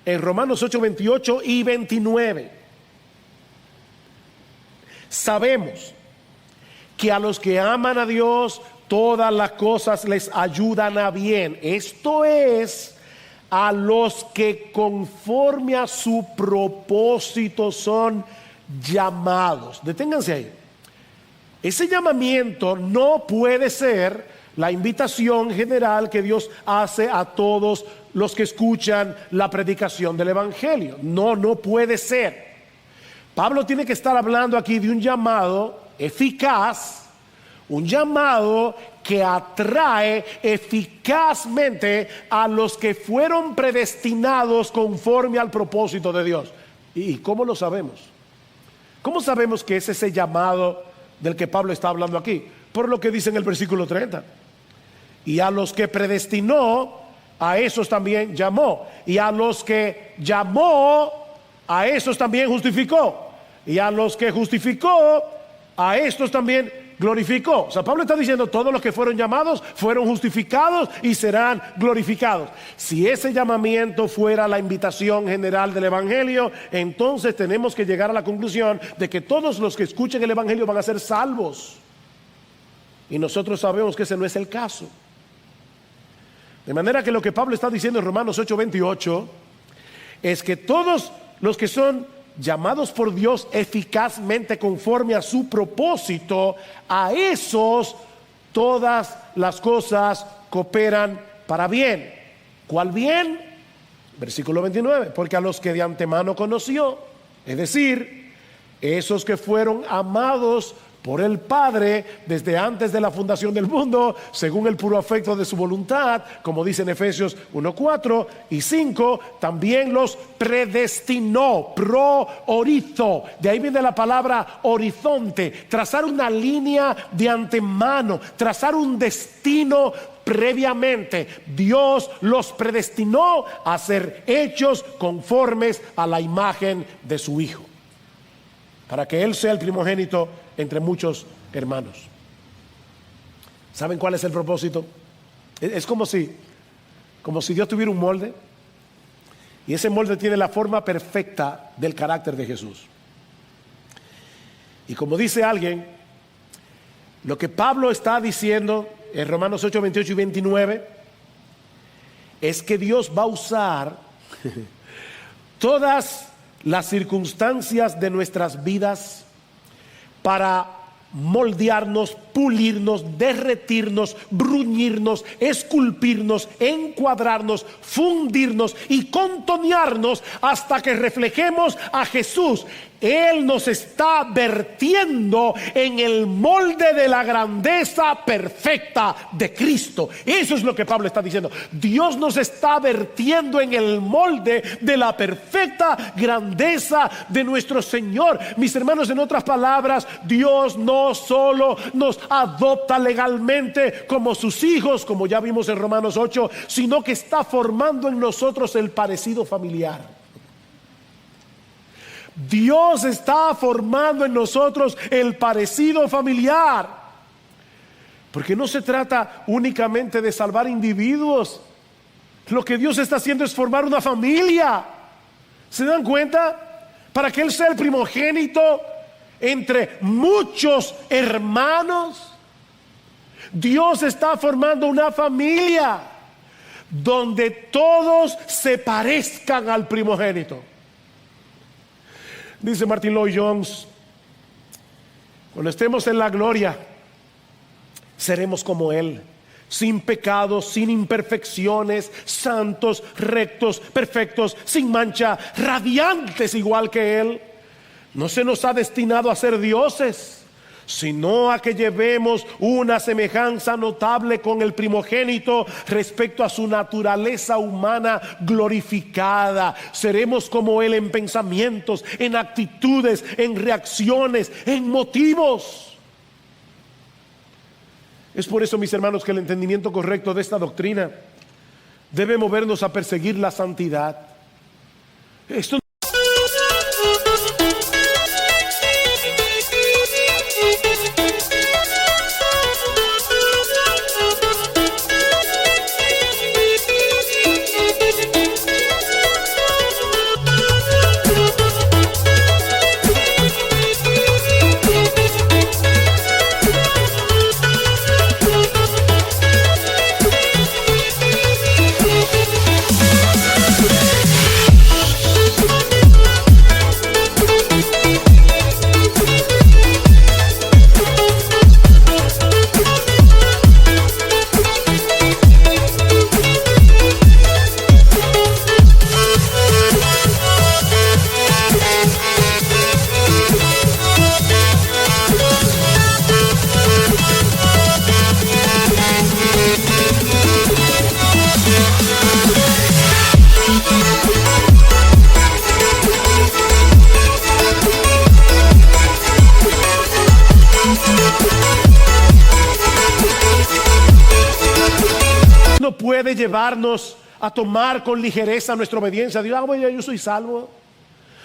en Romanos 8:28 y 29? Sabemos que a los que aman a Dios, todas las cosas les ayudan a bien. Esto es, a los que conforme a su propósito son llamados. Deténganse ahí. Ese llamamiento no puede ser la invitación general que Dios hace a todos los que escuchan la predicación del Evangelio. No puede ser. Pablo tiene que estar hablando aquí de un llamado eficaz, un llamado que atrae eficazmente a los que fueron predestinados conforme al propósito de Dios. ¿Y cómo lo sabemos? ¿Cómo sabemos que es ese llamado del que Pablo está hablando aquí? Por lo que dice en el versículo 30. Y a los que predestinó, a esos también llamó. Y a los que llamó, a esos también justificó. Y a los que justificó, a estos también glorificó. O sea, Pablo está diciendo, todos los que fueron llamados fueron justificados y serán glorificados. Si ese llamamiento fuera la invitación general del Evangelio, entonces tenemos que llegar a la conclusión de que todos los que escuchen el Evangelio van a ser salvos. Y nosotros sabemos que ese no es el caso. De manera que lo que Pablo está diciendo en Romanos 8:28 es que todos los que son llamados por Dios eficazmente conforme a su propósito, a esos todas las cosas cooperan para bien. ¿Cuál bien? Versículo 29, porque a los que de antemano conoció, es decir, esos que fueron amados por el Padre desde antes de la fundación del mundo, según el puro afecto de su voluntad, como dice en Efesios 1:4 y 5, también los predestinó, pro-orizo, de ahí viene la palabra horizonte, trazar una línea de antemano, trazar un destino previamente. Dios los predestinó a ser hechos conformes a la imagen de su Hijo, para que Él sea el primogénito entre muchos hermanos. ¿Saben cuál es el propósito? Es como si Dios tuviera un molde, y ese molde tiene la forma perfecta del carácter de Jesús. Y como dice alguien, lo que Pablo está diciendo en Romanos 8, 28 y 29 es que Dios va a usar todas las circunstancias de nuestras vidas para moldearnos, pulirnos, derretirnos, bruñirnos, esculpirnos, encuadrarnos, fundirnos y contonearnos hasta que reflejemos a Jesús. Él nos está vertiendo en el molde de la grandeza perfecta de Cristo. Eso es lo que Pablo está diciendo. Dios nos está vertiendo en el molde de la perfecta grandeza de nuestro Señor. Mis hermanos, en otras palabras, Dios no solo nos adopta legalmente como sus hijos, como ya vimos en Romanos 8, sino que está formando en nosotros el parecido familiar. Dios está formando en nosotros el parecido familiar, porque no se trata únicamente de salvar individuos. Lo que Dios está haciendo es formar una familia. ¿Se dan cuenta? Para que Él sea el primogénito entre muchos hermanos. Dios está formando una familia donde todos se parezcan al primogénito. Dice Martin Lloyd-Jones, cuando estemos en la gloria, seremos como Él, sin pecados, sin imperfecciones, santos, rectos, perfectos, sin mancha, radiantes igual que Él. No se nos ha destinado a ser dioses, sino a que llevemos una semejanza notable con el primogénito respecto a su naturaleza humana glorificada. Seremos como Él en pensamientos, en actitudes, en reacciones, en motivos. Es por eso, mis hermanos, que el entendimiento correcto de esta doctrina debe movernos a perseguir la santidad. Esto puede llevarnos a tomar con ligereza nuestra obediencia a Dios. Bueno, yo soy salvo.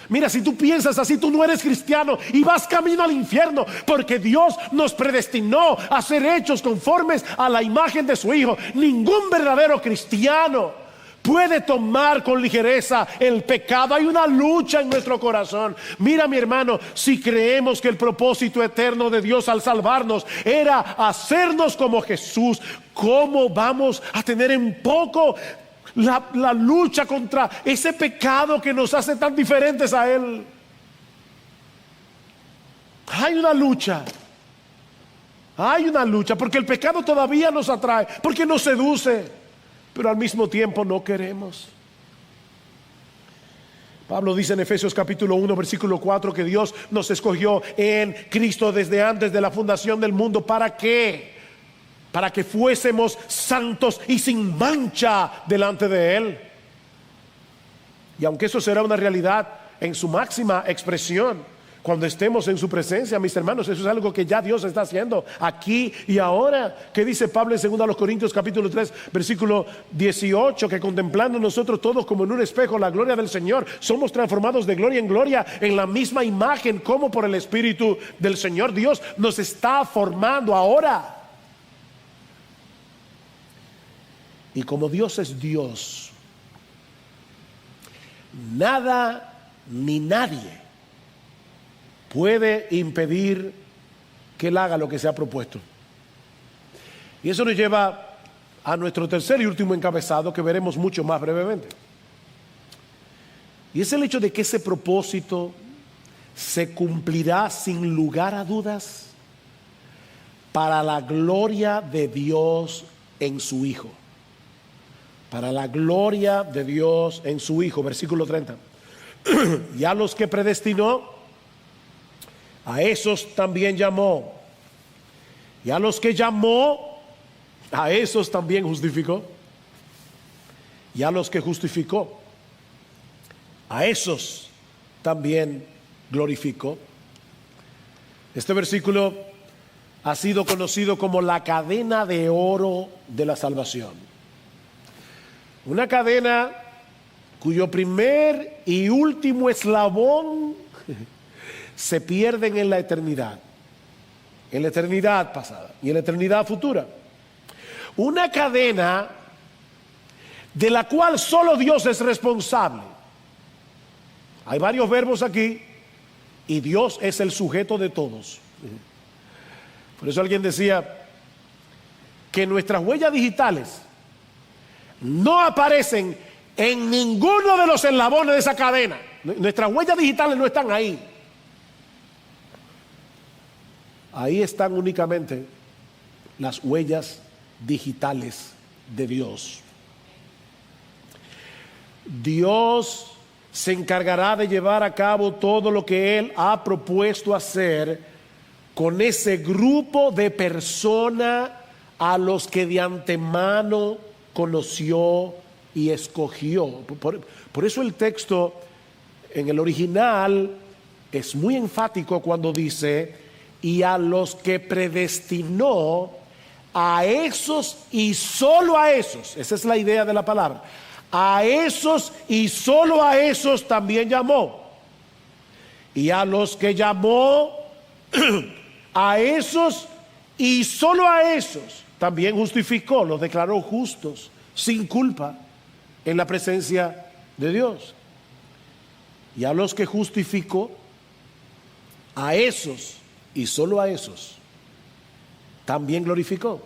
Mira, si tú piensas así, tú no eres cristiano y vas camino al infierno, porque Dios nos predestinó a ser hechos conformes a la imagen de su Hijo. Ningún verdadero cristiano puede tomar con ligereza el pecado. Hay una lucha en nuestro corazón. Mira, mi hermano, si creemos que el propósito eterno de Dios al salvarnos era hacernos como Jesús, ¿cómo vamos a tener en poco la lucha contra ese pecado que nos hace tan diferentes a Él? Hay una lucha, porque el pecado todavía nos atrae, porque nos seduce, pero al mismo tiempo no queremos. Pablo dice en Efesios capítulo 1 versículo 4 que Dios nos escogió en Cristo desde antes de la fundación del mundo. ¿Para qué? Para que fuésemos santos y sin mancha delante de Él. Y aunque eso será una realidad en su máxima expresión cuando estemos en su presencia, mis hermanos, eso es algo que ya Dios está haciendo aquí y ahora. ¿Qué dice Pablo en 2 Corintios capítulo 3 versículo 18? Que contemplando nosotros todos como en un espejo la gloria del Señor, somos transformados de gloria en gloria en la misma imagen como por el Espíritu del Señor. Dios nos está formando ahora. Y como Dios es Dios, nada ni nadie puede impedir que Él haga lo que se ha propuesto. Y eso nos lleva a nuestro tercer y último encabezado, que veremos mucho más brevemente. Y es el hecho de que ese propósito se cumplirá sin lugar a dudas para la gloria de Dios en su Hijo. Para la gloria de Dios en su Hijo. Versículo 30. Y a los que predestinó, a esos también llamó. Y a los que llamó, a esos también justificó. Y a los que justificó, a esos también glorificó. Este versículo ha sido conocido como la cadena de oro de la salvación. Una cadena cuyo primer y último eslabón se pierden en la eternidad pasada y en la eternidad futura. Una cadena de la cual solo Dios es responsable. Hay varios verbos aquí y Dios es el sujeto de todos. Por eso alguien decía que nuestras huellas digitales no aparecen en ninguno de los eslabones de esa cadena. Nuestras huellas digitales no están ahí. Ahí están únicamente las huellas digitales de Dios. Dios se encargará de llevar a cabo todo lo que Él ha propuesto hacer con ese grupo de personas a los que de antemano conoció y escogió. Por eso el texto en el original es muy enfático cuando dice: y a los que predestinó, a esos y solo a esos. Esa es la idea de la palabra. A esos y solo a esos también llamó. Y a los que llamó, a esos y solo a esos también justificó, los declaró justos, sin culpa, en la presencia de Dios. Y a los que justificó, a esos y solo a esos también glorificó.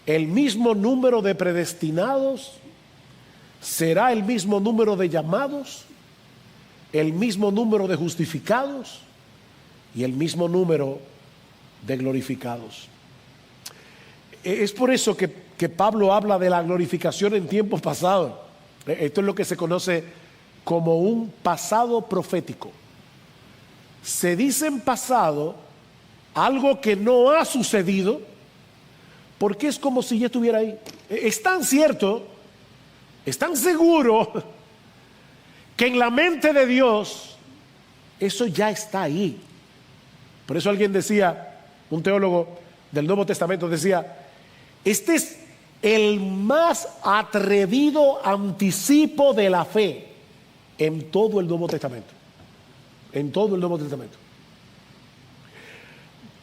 El mismo número de predestinados será el mismo número de llamados, el mismo número de justificados y el mismo número de glorificados. Es por eso que Pablo habla de la glorificación en tiempos pasados. Esto es lo que se conoce como un pasado profético. Se dice en pasado algo que no ha sucedido, porque es como si ya estuviera ahí. Es tan cierto, es tan seguro, que en la mente de Dios eso ya está ahí. Por eso alguien decía, un teólogo del Nuevo Testamento decía: este es el más atrevido anticipo de la fe en todo el Nuevo Testamento. En todo el Nuevo Testamento.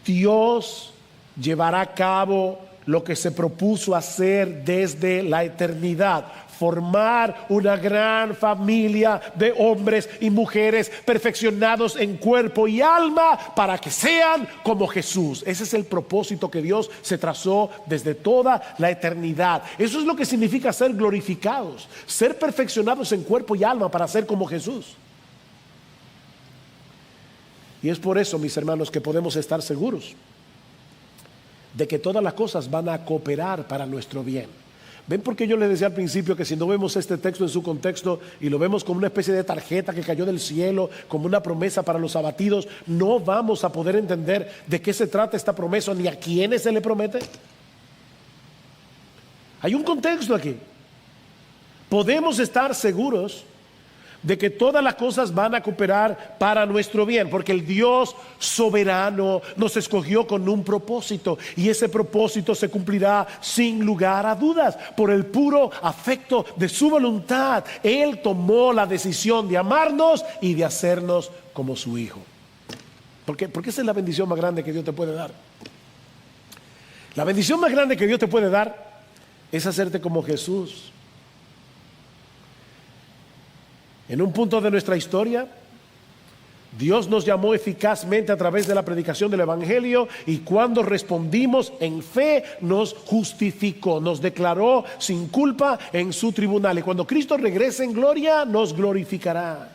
Dios llevará a cabo lo que se propuso hacer desde la eternidad: formar una gran familia de hombres y mujeres perfeccionados en cuerpo y alma para que sean como Jesús. Ese es el propósito que Dios se trazó desde toda la eternidad. Eso es lo que significa ser glorificados, ser perfeccionados en cuerpo y alma para ser como Jesús. Y es por eso, mis hermanos, que podemos estar seguros de que todas las cosas van a cooperar para nuestro bien. ¿Ven por qué yo les decía al principio que si no vemos este texto en su contexto y lo vemos como una especie de tarjeta que cayó del cielo, como una promesa para los abatidos, no vamos a poder entender de qué se trata esta promesa ni a quiénes se le promete? Hay un contexto aquí. Podemos estar seguros de que todas las cosas van a cooperar para nuestro bien, porque el Dios soberano nos escogió con un propósito, y ese propósito se cumplirá sin lugar a dudas. Por el puro afecto de su voluntad, Él tomó la decisión de amarnos y de hacernos como su Hijo. Porque esa es la bendición más grande que Dios te puede dar. La bendición más grande que Dios te puede dar es hacerte como Jesús. En un punto de nuestra historia, Dios nos llamó eficazmente a través de la predicación del Evangelio, y cuando respondimos en fe nos justificó, nos declaró sin culpa en su tribunal, y cuando Cristo regrese en gloria nos glorificará.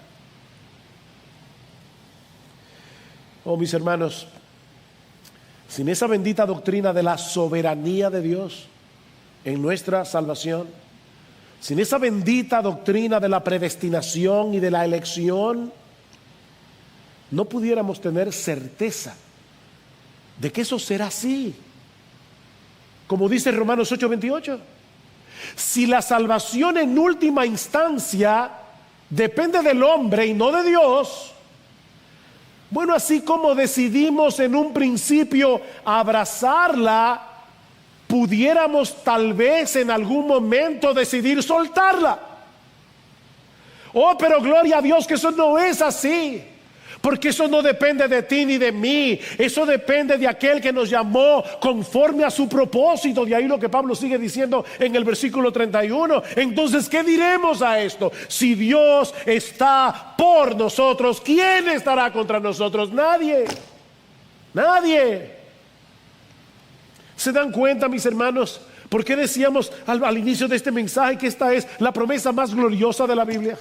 Oh, mis hermanos, sin esa bendita doctrina de la soberanía de Dios en nuestra salvación, sin esa bendita doctrina de la predestinación y de la elección, no pudiéramos tener certeza de que eso será así. Como dice Romanos 8:28, si la salvación en última instancia depende del hombre y no de Dios, bueno, así como decidimos en un principio abrazarla, pudiéramos tal vez en algún momento decidir soltarla. Oh, pero gloria a Dios que eso no es así, porque eso no depende de ti ni de mí. Eso depende de aquel que nos llamó conforme a su propósito. De ahí lo que Pablo sigue diciendo en el versículo 31. Entonces, ¿qué diremos a esto? Si Dios está por nosotros, ¿quién estará contra nosotros? Nadie. Nadie. ¿Se dan cuenta, mis hermanos? ¿Por qué decíamos al inicio de este mensaje que esta es la promesa más gloriosa de la Biblia?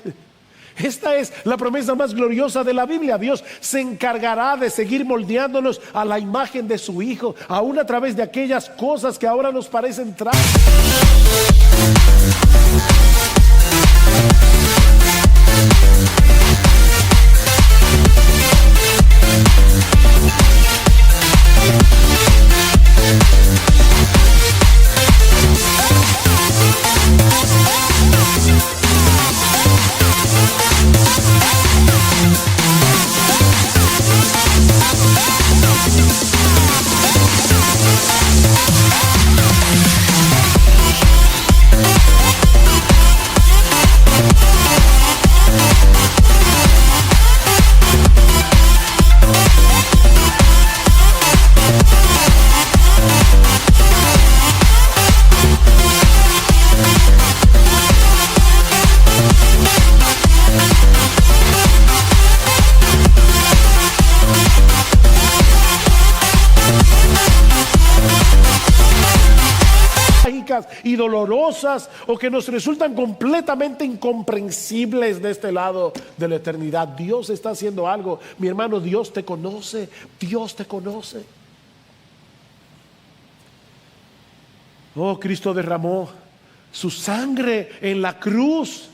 Esta es la promesa más gloriosa de la Biblia. Dios se encargará de seguir moldeándonos a la imagen de su Hijo, aún a través de aquellas cosas que ahora nos parecen trágicas. Y dolorosas, o que nos resultan completamente incomprensibles de este lado de la eternidad. Dios está haciendo algo, mi hermano. Dios te conoce, Dios te conoce. Oh, Cristo derramó su sangre en la cruz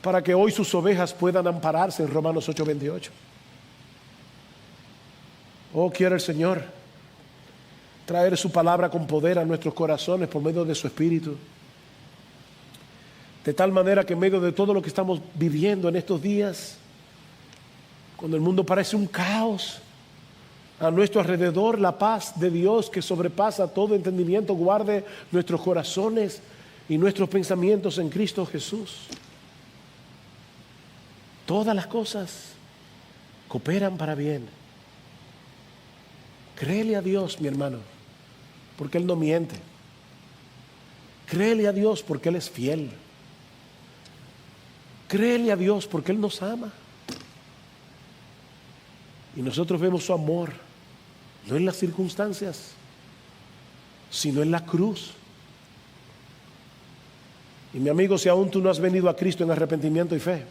para que hoy sus ovejas puedan ampararse en Romanos 8:28. Oh, quiere el Señor traer su palabra con poder a nuestros corazones por medio de su Espíritu, de tal manera que en medio de todo lo que estamos viviendo en estos días, cuando el mundo parece un caos, a nuestro alrededor la paz de Dios que sobrepasa todo entendimiento, guarde nuestros corazones y nuestros pensamientos en Cristo Jesús. Todas las cosas cooperan para bien. Créele a Dios, mi hermano, porque Él no miente. Créele a Dios porque Él es fiel. Créele a Dios porque Él nos ama. Y nosotros vemos su amor, no en las circunstancias, sino en la cruz. Y mi amigo, si aún tú no has venido a Cristo en arrepentimiento y fe,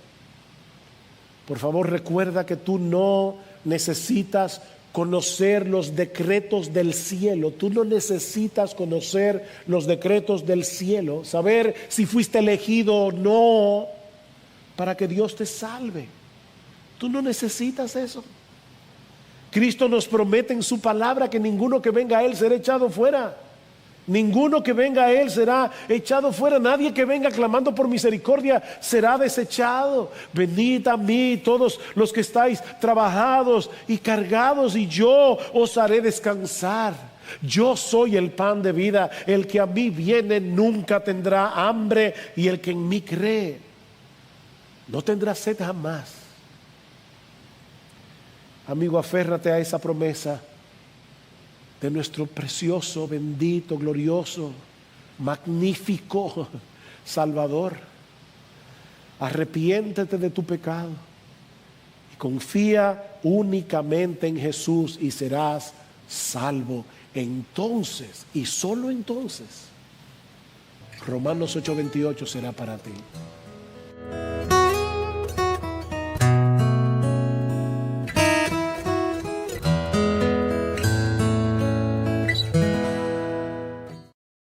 por favor recuerda que tú no necesitas conocer los decretos del cielo. Tú no necesitas conocer los decretos del cielo, saber si fuiste elegido o no para que Dios te salve. Tú no necesitas eso. Cristo nos promete en su palabra que ninguno que venga a Él será echado fuera. Ninguno que venga a Él será echado fuera. Nadie que venga clamando por misericordia será desechado. Venid a mí todos los que estáis trabajados y cargados, y yo os haré descansar. Yo soy el pan de vida. El que a mí viene nunca tendrá hambre, y el que en mí cree no tendrá sed jamás. Amigo, aférrate a esa promesa de nuestro precioso, bendito, glorioso, magnífico Salvador. Arrepiéntete de tu pecado y confía únicamente en Jesús y serás salvo. Entonces, y solo entonces, Romanos 8:28 será para ti.